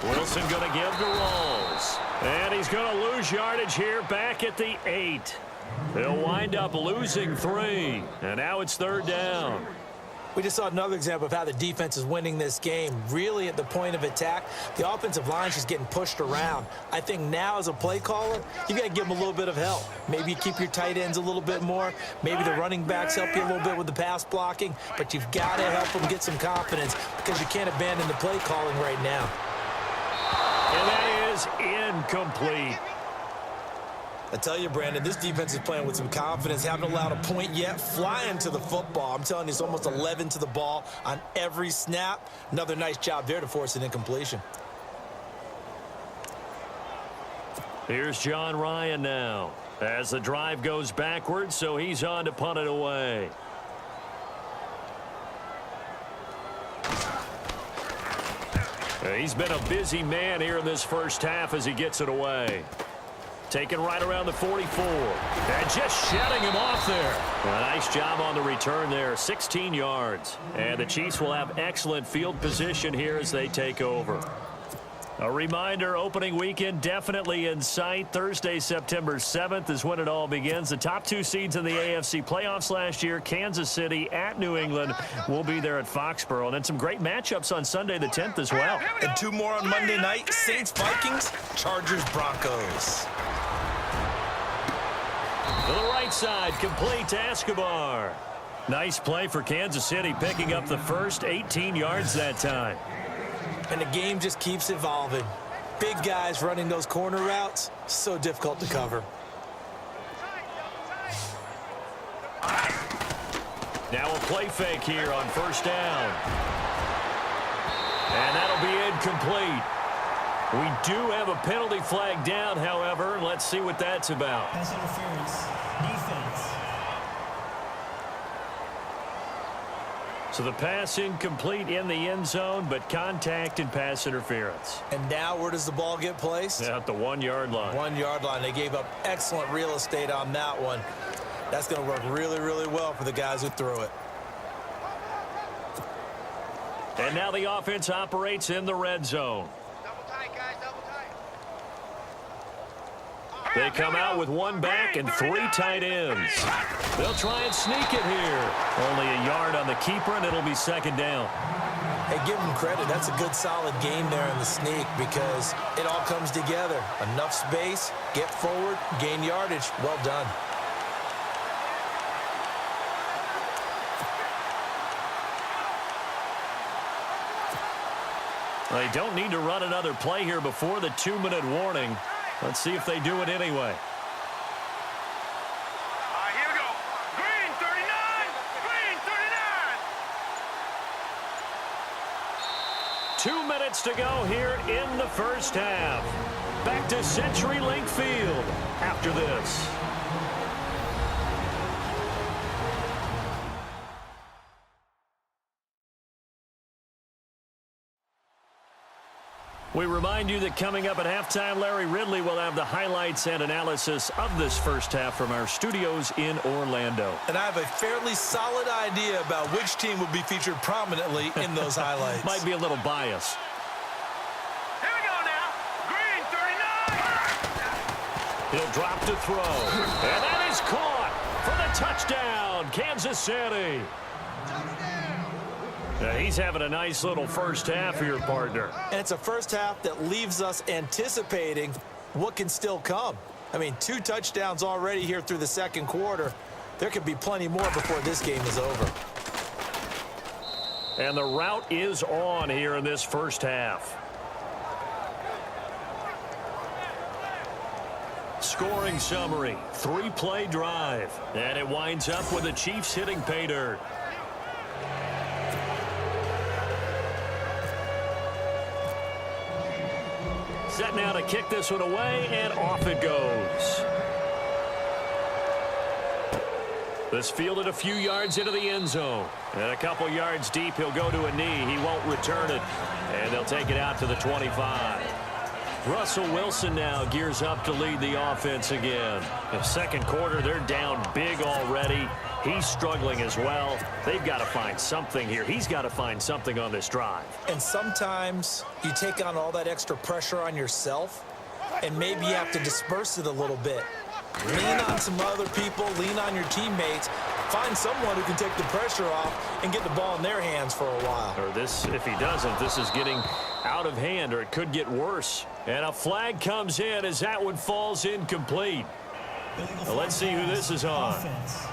Wilson going to give to Rolls. And he's going to lose yardage here back at the 8. He'll wind up losing 3. And now it's 3rd down. We just saw another example of how the defense is winning this game. Really at the point of attack, the offensive line is just getting pushed around. I think now as a play caller, you got to give them a little bit of help. Maybe you keep your tight ends a little bit more. Maybe the running backs help you a little bit with the pass blocking. But you've got to help them get some confidence because you can't abandon the play calling right now. And that is incomplete. I tell you, Brandon, this defense is playing with some confidence. Haven't allowed a point yet. Flying to the football. I'm telling you, it's almost 11 to the ball on every snap. Another nice job there to force an incompletion. Here's John Ryan now as the drive goes backwards, so he's on to punt it away. He's been a busy man here in this first half as he gets it away. Taken right around the 44. And just shutting him off there. A nice job on the return there. 16 yards. And the Chiefs will have excellent field position here as they take over. A reminder, opening weekend definitely in sight. Thursday, September 7th is when it all begins. The top 2 seeds in the AFC playoffs last year, Kansas City at New England, will be there at Foxborough. And then some great matchups on Sunday the 10th as well. And 2 more on Monday night, Saints-Vikings, Chargers-Broncos. To the right side, complete to Escobar. Nice play for Kansas City, picking up the first 18 yards that time. And the game just keeps evolving. Big guys running those corner routes, so difficult to cover. Now a play fake here on 1st down. And that'll be incomplete. We do have a penalty flag down, however. Let's see what that's about. Pass interference, defense. So the pass incomplete in the end zone, but contact and pass interference. And now where does the ball get placed? At the 1-yard line. 1-yard line. They gave up excellent real estate on that one. That's going to work really, really well for the guys who threw it. And now the offense operates in the red zone. They come out with 1 back and 3 tight ends. They'll try and sneak it here. Only a yard on the keeper, and it'll be 2nd down. Hey, give them credit. That's a good, solid game there in the sneak because it all comes together. Enough space, get forward, gain yardage. Well done. They don't need to run another play here before the 2-minute warning. Let's see if they do it anyway. All right, here we go. Green 39. Green 39. 2 minutes to go here in the first half. Back to CenturyLink Field after this. We remind you that coming up at halftime, Larry Ridley will have the highlights and analysis of this first half from our studios in Orlando. And I have a fairly solid idea about which team will be featured prominently in those highlights. Might be a little bias. Here we go now. Green 39. He'll drop to throw. And that is caught for the touchdown, Kansas City. He's having a nice little first half for your partner. And it's a first half that leaves us anticipating what can still come. I mean, 2 touchdowns already here through the second quarter. There could be plenty more before this game is over. And the route is on here in this first half. Scoring summary, 3-play drive. And it winds up with the Chiefs hitting pay dirt. Set now to kick this one away, and off it goes. This fielded a few yards into the end zone. And a couple yards deep, he'll go to a knee. He won't return it. And they'll take it out to the 25. Russell Wilson now gears up to lead the offense again. In the second quarter, they're down big already. He's struggling as well. They've got to find something here. He's got to find something on this drive. And sometimes you take on all that extra pressure on yourself, and maybe you have to disperse it a little bit. Lean on some other people, lean on your teammates, find someone who can take the pressure off and get the ball in their hands for a while. Or this, if he doesn't, this is getting out of hand, or it could get worse. And a flag comes in as that one falls incomplete. Well, let's see who this is on. Offense.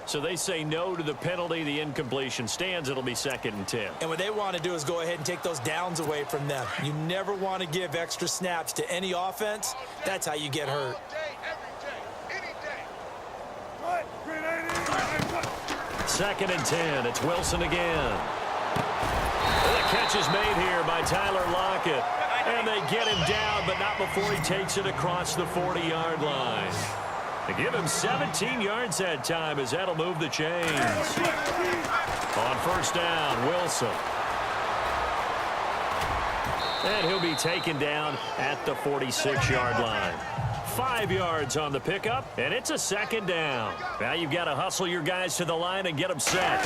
So they say no to the penalty. The incompletion stands. It'll be 2nd and 10. And what they want to do is go ahead and take those downs away from them. You never want to give extra snaps to any offense. That's how you get hurt. 2nd and 10. It's Wilson again. The catch is made here by Tyler Lockett. And they get him down, but not before he takes it across the 40-yard line. They give him 17 yards that time as that'll move the chains. On first down, Wilson. And he'll be taken down at the 46-yard line. 5 yards on the pickup, and it's a 2nd down. Now you've got to hustle your guys to the line and get them set.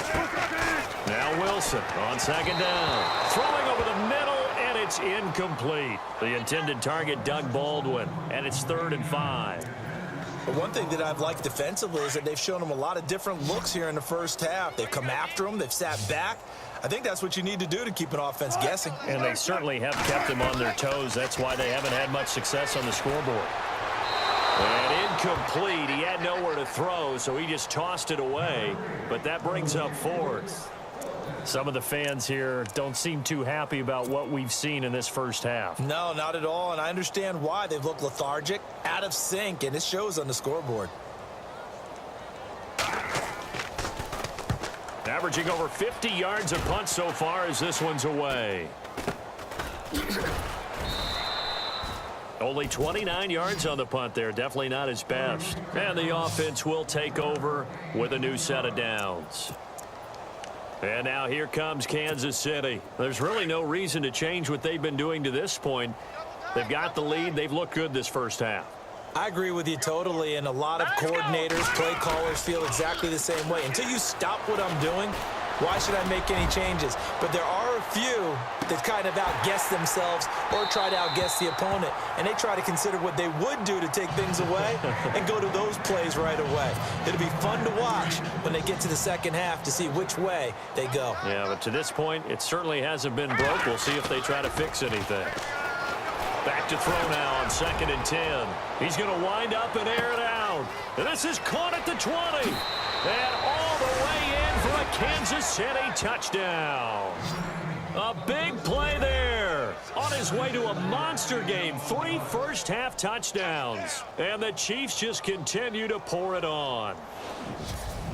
Now Wilson on 2nd down. Throwing over the middle, and it's incomplete. The intended target, Doug Baldwin, and it's 3rd and 5. But one thing that I've liked defensively is that they've shown them a lot of different looks here in the first half. They've come after them. They've sat back. I think that's what you need to do to keep an offense guessing. And they certainly have kept them on their toes. That's why they haven't had much success on the scoreboard. And incomplete. He had nowhere to throw, so he just tossed it away. But that brings up 4th. Some of the fans here don't seem too happy about what we've seen in this first half. No, not at all, and I understand why. They've looked lethargic, out of sync, and it shows on the scoreboard. Averaging over 50 yards a punt so far as this one's away. Only 29 yards on the punt there. Definitely not his best. And the offense will take over with a new set of downs. And now here comes Kansas City. There's really no reason to change what they've been doing to this point. They've got the lead. They've looked good this first half. I agree with you totally, and a lot of coordinators, play callers feel exactly the same way. Until you stop what I'm doing, why should I make any changes? But there are a few that kind of outguess themselves or try to outguess the opponent, and they try to consider what they would do to take things away and go to those plays right away. It'll be fun to watch when they get to the second half to see which way they go. Yeah, but to this point, it certainly hasn't been broke. We'll see if they try to fix anything. Back to throw now on 2nd and 10. He's going to wind up and air it out. And this is caught at the 20. And all the way in for a Kansas City touchdown. A big play there. On his way to a monster game. 3 first-half touchdowns. And the Chiefs just continue to pour it on.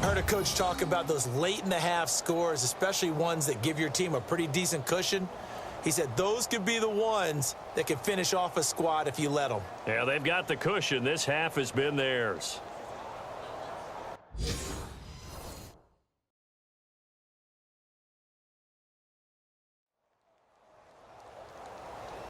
I heard a coach talk about those late-in-the-half scores, especially ones that give your team a pretty decent cushion. He said those could be the ones that can finish off a squad if you let them. Yeah, they've got the cushion. This half has been theirs.